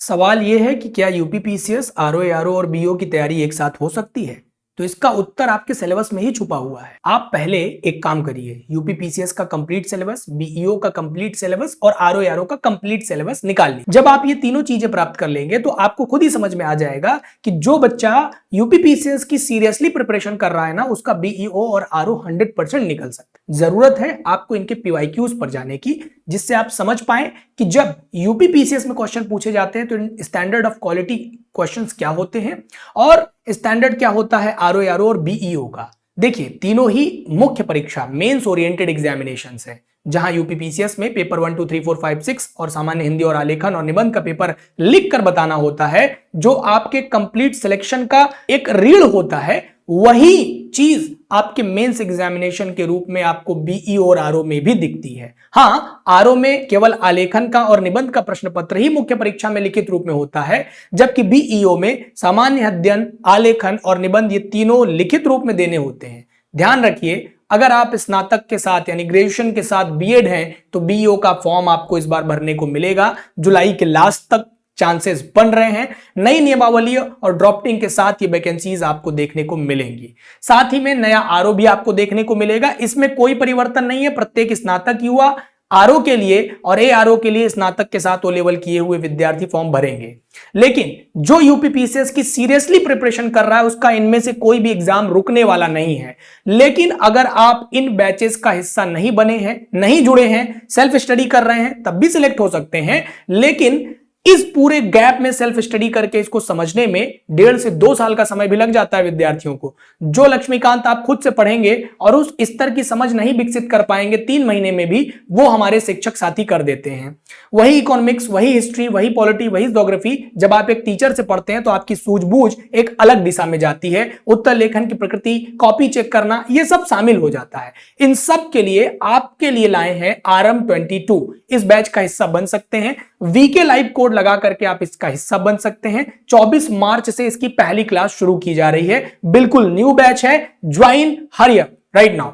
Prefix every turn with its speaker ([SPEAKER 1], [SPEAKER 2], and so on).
[SPEAKER 1] सवाल यह है कि क्या यूपीपीसीएस, आरओ, एआरओ और बीओ की तैयारी एक साथ हो सकती है? तो इसका उत्तर आपके सिलेबस में ही छुपा हुआ है। आप पहले एक काम करिए, यूपीपीसीएस का कंप्लीट सिलेबस, बीईओ का कंप्लीट सिलेबस और आरओ एआरओ का कंप्लीट सिलेबस निकाल लीजिए। जब आप ये तीनों चीजें प्राप्त कर लेंगे तो आपको खुद ही समझ में आ जाएगा कि जो बच्चा यूपीपीसीएस की सीरियसली प्रिपरेशन कर रहा है ना, उसका बीईओ और आरओ 100% निकल सकता है। जरूरत है आपको इनके पीवाईक्यूज पर जाने की, जिससे आप समझ पाए कि जब यूपीपीसीएस में क्वेश्चन पूछे जाते हैं तो स्टैंडर्ड ऑफ क्वालिटी क्वेश्चंस क्या होते हैं और स्टैंडर्ड क्या होता है आरओ एआरओ और बीईओ का। देखिए, तीनों ही मुख्य परीक्षा मेंस ओरिएंटेड एग्जामिनेशंस है, जहां यूपीपीसीएस में पेपर 1 2 3 4 5 6 और सामान्य हिंदी और आलेखन और निबंध का पेपर लिख कर बताना होता है, जो आपके कंप्लीट सिलेक्शन का एक रीढ़ होता है। वही चीज आपके मेंस एग्जामिनेशन के रूप में आपको बीईओ और आरओ में भी दिखती है। हां, आरओ में केवल आलेखन का और निबंध का प्रश्न पत्र ही मुख्य परीक्षा में लिखित रूप में होता है, जबकि बीईओ में सामान्य अध्ययन, आलेखन और निबंध ये तीनों लिखित रूप में देने होते हैं। ध्यान रखिए, अगर आप स्नातक के साथ यानी ग्रेजुएशन के साथ बीएड हैं तो बीईओ का फॉर्म आपको इस बार भरने को मिलेगा। जुलाई के लास्ट तक चांसेस बन रहे हैं। नई नियमावली और ड्रॉपिंग के साथ ये वैकेंसीज आपको देखने को मिलेंगी। साथ ही में नया आरओ भी आपको देखने को मिलेगा। इसमें कोई परिवर्तन नहीं है। प्रत्येक स्नातक युवा आरओ के लिए और एआरओ के लिए स्नातक के साथ ओ लेवल किए हुए विद्यार्थी फॉर्म भरेंगे। लेकिन जो यूपीपीसीएस की सीरियसली प्रिपरेशन कर रहा है उसका इनमें से कोई भी एग्जाम रुकने वाला नहीं है। लेकिन अगर आप इन बैचेस का हिस्सा नहीं बने हैं, नहीं जुड़े हैं, सेल्फ स्टडी कर रहे हैं, तब भी सिलेक्ट हो सकते हैं। लेकिन इस पूरे गैप में सेल्फ स्टडी करके इसको समझने में 1.5 से 2 साल का समय भी लग जाता है विद्यार्थियों को। जो लक्ष्मीकांत आप खुद से पढ़ेंगे और उस स्तर की समझ नहीं विकसित कर पाएंगे 3 महीने में भी, वो हमारे शिक्षक साथी कर देते हैं। वही इकोनॉमिक्स, वही हिस्ट्री, वही पॉलिटी, वही ज्योग्राफी जब आप एक टीचर से पढ़ते हैं तो आपकी सूझबूझ एक अलग दिशा में जाती है। उत्तर लेखन की प्रकृति, कॉपी चेक करना, ये सब शामिल हो जाता है। इन सब के लिए आपके लिए लाए हैं RM22। इस बैच का हिस्सा बन सकते हैं। वीके लाइव कोड लगा करके आप इसका हिस्सा बन सकते हैं। 24 मार्च से इसकी पहली क्लास शुरू की जा रही है। बिल्कुल न्यू बैच है। Join hurry up right now.